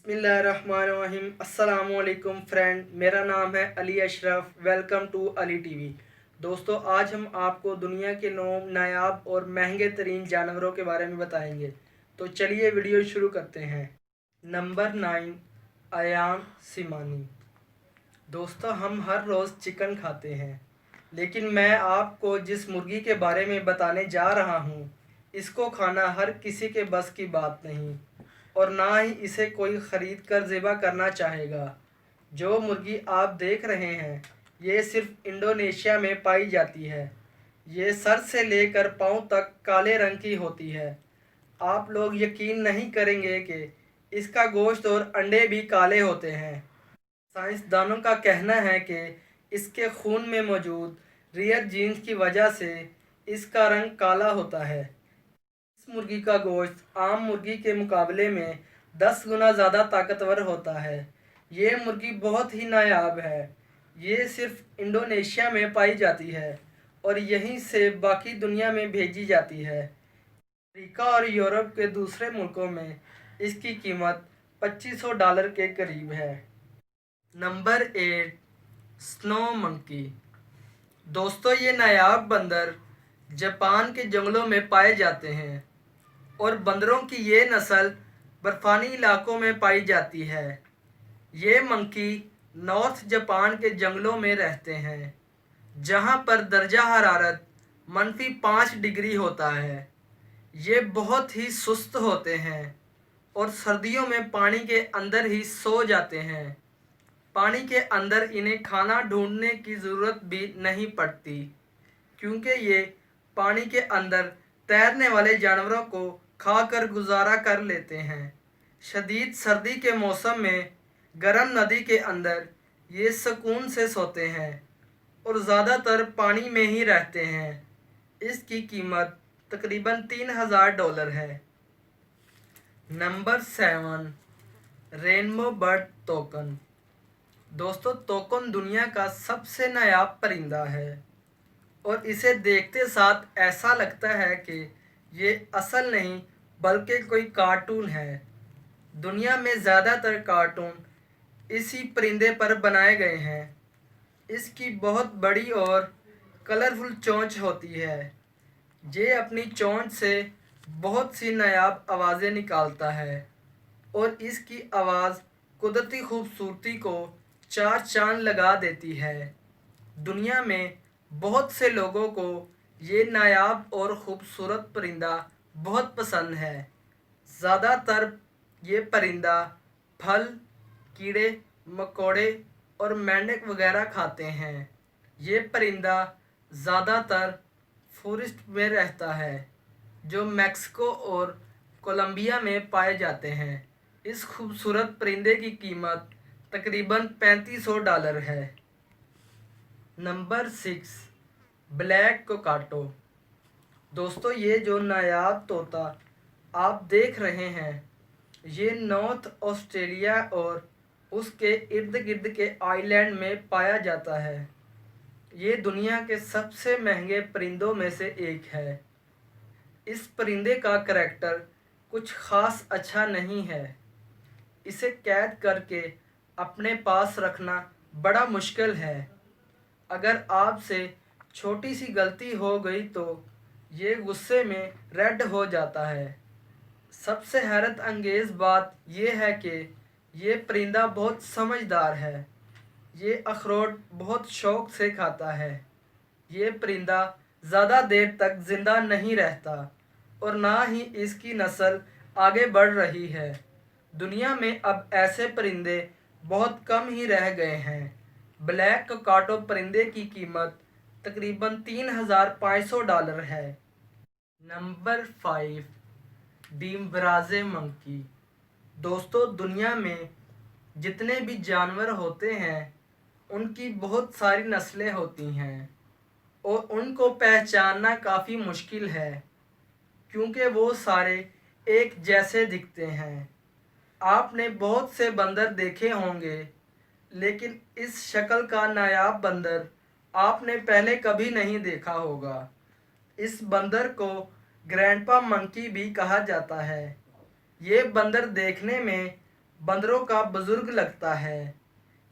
बिस्मिल्लाहिर्रहमानिर्रहीम। अस्सलामुअलैकुम फ्रेंड, मेरा नाम है Ali Ashraf. Welcome to Ali TV. दोस्तों, आज हम आपको दुनिया के 9 नायाब और महंगे तरीन जानवरों के बारे में बताएंगे। तो चलिए वीडियो शुरू करते हैं। नंबर 9, अयाम सिमानी। दोस्तों, हम हर रोज़ चिकन खाते हैं, लेकिन मैं आपको जिस मुर्गी के बारे में बताने जा रहा हूँ, इसको खाना हर किसी के बस की बात नहीं, और ना ही इसे कोई ख़रीद कर ज़िबा करना चाहेगा। जो मुर्गी आप देख रहे हैं, ये सिर्फ इंडोनेशिया में पाई जाती है। ये सर से लेकर पाँव तक काले रंग की होती है। आप लोग यकीन नहीं करेंगे कि इसका गोश्त और अंडे भी काले होते हैं। साइंसदानों का कहना है कि इसके खून में मौजूद रेयर जीन्स की वजह से इसका रंग काला होता है। इस मुर्गी का गोश्त आम मुर्गी के मुकाबले में 10 गुना ज़्यादा ताकतवर होता है। ये मुर्गी बहुत ही नायाब है। ये सिर्फ इंडोनेशिया में पाई जाती है और यहीं से बाकी दुनिया में भेजी जाती है। अमेरिका और यूरोप के दूसरे मुल्कों में इसकी कीमत $2500 के करीब है। Number 8, snow monkey. दोस्तों, ये नायाब बंदर जापान के जंगलों में पाए जाते हैं और बंदरों की ये नस्ल बर्फानी इलाकों में पाई जाती है। ये मंकी नॉर्थ जापान के जंगलों में रहते हैं, जहाँ पर दर्जा हरारत -5 डिग्री होता है। ये बहुत ही सुस्त होते हैं और सर्दियों में पानी के अंदर ही सो जाते हैं। पानी के अंदर इन्हें खाना ढूंढने की ज़रूरत भी नहीं पड़ती, क्योंकि ये पानी के अंदर तैरने वाले जानवरों को खाकर गुजारा कर लेते हैं। शदीद सर्दी के मौसम में गर्म नदी के अंदर ये सुकून से सोते हैं और ज़्यादातर पानी में ही रहते हैं। इसकी कीमत तकरीबन $3000 है। Number 7, rainbow bird toucan. दोस्तों, तोकन दुनिया का सबसे नायाब परिंदा है और इसे देखते साथ ऐसा लगता है कि ये असल नहीं बल्कि कोई कार्टून है। दुनिया में ज़्यादातर कार्टून इसी परिंदे पर बनाए गए हैं। इसकी बहुत बड़ी और कलरफुल चोंच होती है। ये अपनी चोंच से बहुत सी नायाब आवाज़ें निकालता है और इसकी आवाज़ कुदरती खूबसूरती को 4 चांद लगा देती है। दुनिया में बहुत से लोगों को ये नायाब और ख़ूबसूरत परिंदा बहुत पसंद है। ज़्यादातर ये परिंदा फल, कीड़े मकोड़े और मेंढक वगैरह खाते हैं। ये परिंदा ज़्यादातर फॉरेस्ट में रहता है, जो मैक्सिको और कोलंबिया में पाए जाते हैं। इस खूबसूरत परिंदे की कीमत तकरीबन $3500 है। Number 6, black cockatoo. दोस्तों, ये जो नायाब तोता आप देख रहे हैं, ये नॉर्थ ऑस्ट्रेलिया और उसके इर्द गिर्द के आइलैंड में पाया जाता है। ये दुनिया के सबसे महंगे परिंदों में से एक है। इस परिंदे का करैक्टर कुछ ख़ास अच्छा नहीं है। इसे कैद करके अपने पास रखना बड़ा मुश्किल है। अगर आपसे छोटी सी गलती हो गई तो ये गुस्से में रेड हो जाता है। सबसे हैरत अंगेज़ बात यह है कि ये परिंदा बहुत समझदार है। ये अखरोट बहुत शौक़ से खाता है। ये परिंदा ज़्यादा देर तक ज़िंदा नहीं रहता और ना ही इसकी नस्ल आगे बढ़ रही है। दुनिया में अब ऐसे परिंदे बहुत कम ही रह गए हैं। ब्लैक कोकाटो परिंदे की कीमत तकरीबन $3500 है। नंबर 5, डिम्बराजे मंकी। दोस्तों, दुनिया में जितने भी जानवर होते हैं, उनकी बहुत सारी नस्लें होती हैं और उनको पहचानना काफ़ी मुश्किल है, क्योंकि वो सारे एक जैसे दिखते हैं। आपने बहुत से बंदर देखे होंगे, लेकिन इस शक्ल का नायाब बंदर आपने पहले कभी नहीं देखा होगा। इस बंदर को ग्रैंडपा मंकी भी कहा जाता है। ये बंदर देखने में बंदरों का बुजुर्ग लगता है।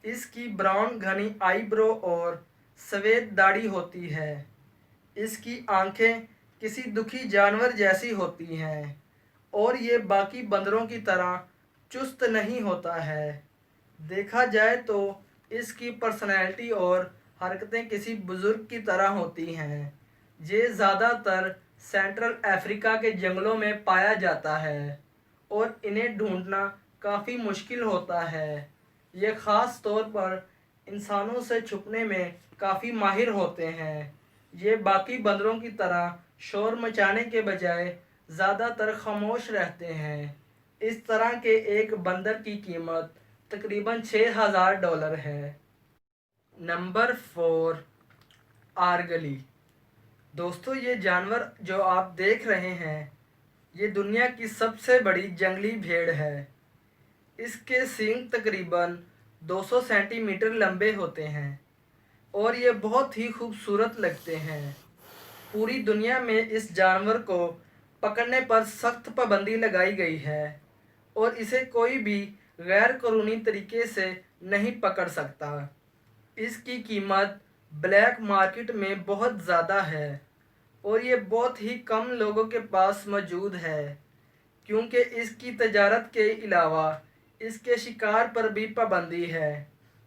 इसकी ब्राउन घनी आईब्रो और सफ़ेद दाढ़ी होती है। इसकी आंखें किसी दुखी जानवर जैसी होती हैं और ये बाकी बंदरों की तरह चुस्त नहीं होता है। देखा जाए तो इसकी पर्सनैलिटी और हरकतें किसी बुज़ुर्ग की तरह होती हैं। ये ज़्यादातर सेंट्रल अफ्रीका के जंगलों में पाया जाता है और इन्हें ढूंढना काफ़ी मुश्किल होता है। ये ख़ास तौर पर इंसानों से छुपने में काफ़ी माहिर होते हैं। ये बाकी बंदरों की तरह शोर मचाने के बजाय ज़्यादातर खामोश रहते हैं। इस तरह के एक बंदर की कीमत तकरीबन $6000 है। नंबर 4, आर्गली। दोस्तों, ये जानवर जो आप देख रहे हैं ये दुनिया की सबसे बड़ी जंगली भेड़ है। इसके सींग तकरीबन 200 सेंटीमीटर लंबे होते हैं और ये बहुत ही खूबसूरत लगते हैं। पूरी दुनिया में इस जानवर को पकड़ने पर सख्त पाबंदी लगाई गई है और इसे कोई भी गैर कानूनी तरीके से नहीं पकड़ सकता। इसकी कीमत ब्लैक मार्केट में बहुत ज़्यादा है और ये बहुत ही कम लोगों के पास मौजूद है क्योंकि इसकी तजारत के अलावा इसके शिकार पर भी पाबंदी है।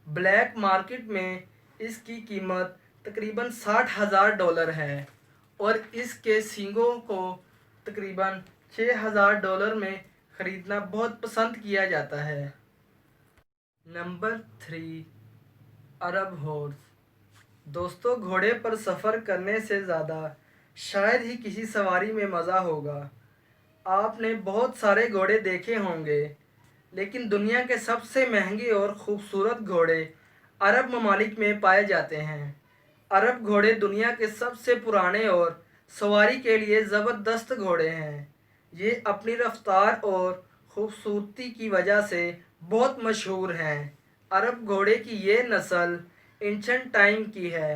ब्लैक मार्केट में इसकी कीमत तकरीबन $60,000 है और इसके सींगों को तकरीबन $6000 में ख़रीदना बहुत पसंद किया जाता है। नंबर 3, अरब हॉर्स। दोस्तों, घोड़े पर सफ़र करने से ज़्यादा शायद ही किसी सवारी में मज़ा होगा। आपने बहुत सारे घोड़े देखे होंगे लेकिन दुनिया के सबसे महंगे और ख़ूबसूरत घोड़े अरब ममालिक में पाए जाते हैं। अरब घोड़े दुनिया के सबसे पुराने और सवारी के लिए ज़बरदस्त घोड़े हैं। ये अपनी रफ्तार और खूबसूरती की वजह से बहुत मशहूर हैं। अरब घोड़े की ये नस्ल एंशिएंट टाइम की है।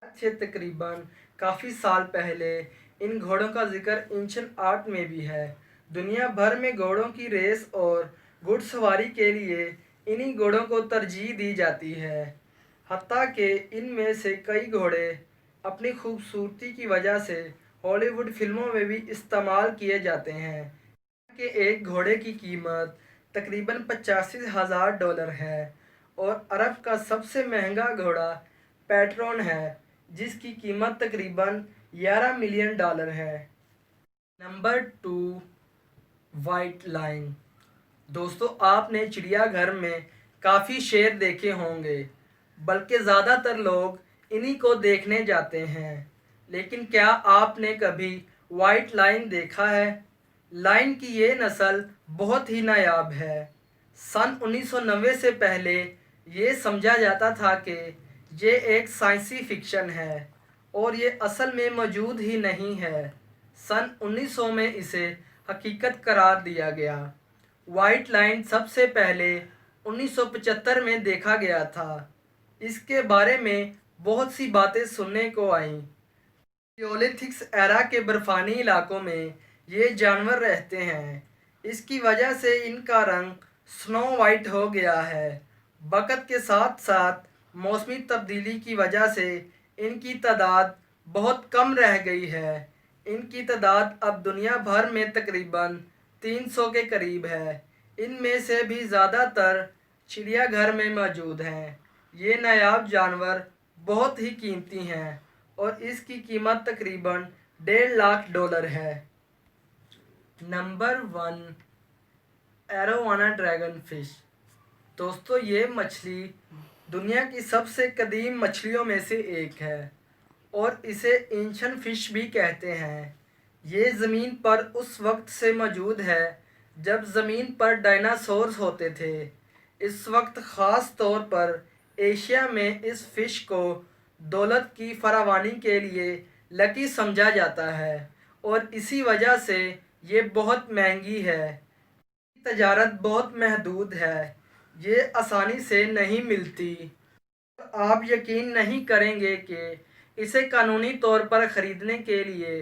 आज से तकरीबन काफ़ी साल पहले इन घोड़ों का जिक्र एंशिएंट आर्ट में भी है। दुनिया भर में घोड़ों की रेस और घुड़सवारी के लिए इन्हीं घोड़ों को तरजीह दी जाती है। हत्ता कि इनमें से कई घोड़े अपनी खूबसूरती की वजह से हॉलीवुड फिल्मों में भी इस्तेमाल किए जाते हैं। कि एक घोड़े की कीमत तकरीबन $85,000 है और अरब का सबसे महंगा घोड़ा पैट्रॉन है जिसकी कीमत तकरीबन $11 मिलियन है। Number 2, white lion. दोस्तों, आपने चिड़ियाघर में काफ़ी शेर देखे होंगे, बल्कि ज़्यादातर लोग इन्हीं को देखने जाते हैं। लेकिन क्या आपने कभी वाइट लायन देखा है? लायन की ये नस्ल बहुत ही नायाब है। सन 1990 से पहले ये समझा जाता था कि ये एक साइंसी फिक्शन है और ये असल में मौजूद ही नहीं है। सन 1900 में इसे हकीकत करार दिया गया। वाइट लायन सबसे पहले 1975 में देखा गया था। इसके बारे में बहुत सी बातें सुनने को आईं। नियोलिथिक एरा के बर्फानी इलाकों में ये जानवर रहते हैं। इसकी वजह से इनका रंग स्नो वाइट हो गया है। वक़्त के साथ साथ मौसमी तब्दीली की वजह से इनकी तादाद बहुत कम रह गई है। इनकी तादाद अब दुनिया भर में तकरीबन 300 के करीब है। इनमें से भी ज़्यादातर चिड़ियाघर में मौजूद हैं। ये नायाब जानवर बहुत ही कीमती हैं और इसकी कीमत तकरीबन $1.5 लाख है। Number 1, arowana dragon fish. दोस्तों, ये मछली दुनिया की सबसे कदीम मछलियों में से एक है और इसे एंशिएंट फिश भी कहते हैं। ये ज़मीन पर उस वक्त से मौजूद है जब ज़मीन पर डायनासोर्स होते थे। इस वक्त ख़ास तौर पर एशिया में इस फ़िश को दौलत की फरावानी के लिए लकी समझा जाता है और इसी वजह से ये बहुत महंगी है। तजारत बहुत महदूद है। ये आसानी से नहीं मिलती। आप यकीन नहीं करेंगे कि इसे कानूनी तौर पर ख़रीदने के लिए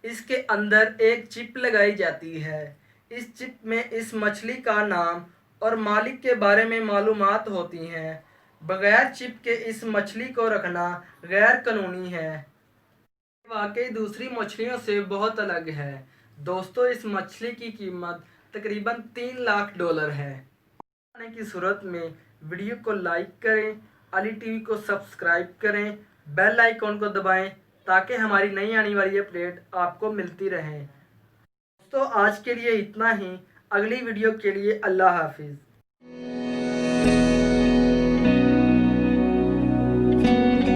इसके अंदर एक चिप लगाई जाती है। इस चिप में इस मछली का नाम और मालिक के बारे में मालूमात होती हैं। बगैर चिप के इस मछली को रखना गैर कानूनी है। वाकई दूसरी मछलियों से बहुत अलग है। दोस्तों, इस मछली की कीमत तकरीबन $3 लाख है। आने की सूरत में वीडियो को लाइक करें, अली टीवी को सब्सक्राइब करें, बेल आइकॉन को दबाएं ताकि हमारी नई आने वाली अपडेट आपको मिलती रहे। दोस्तों, आज के लिए इतना ही। अगली वीडियो के लिए अल्लाह हाफिज़।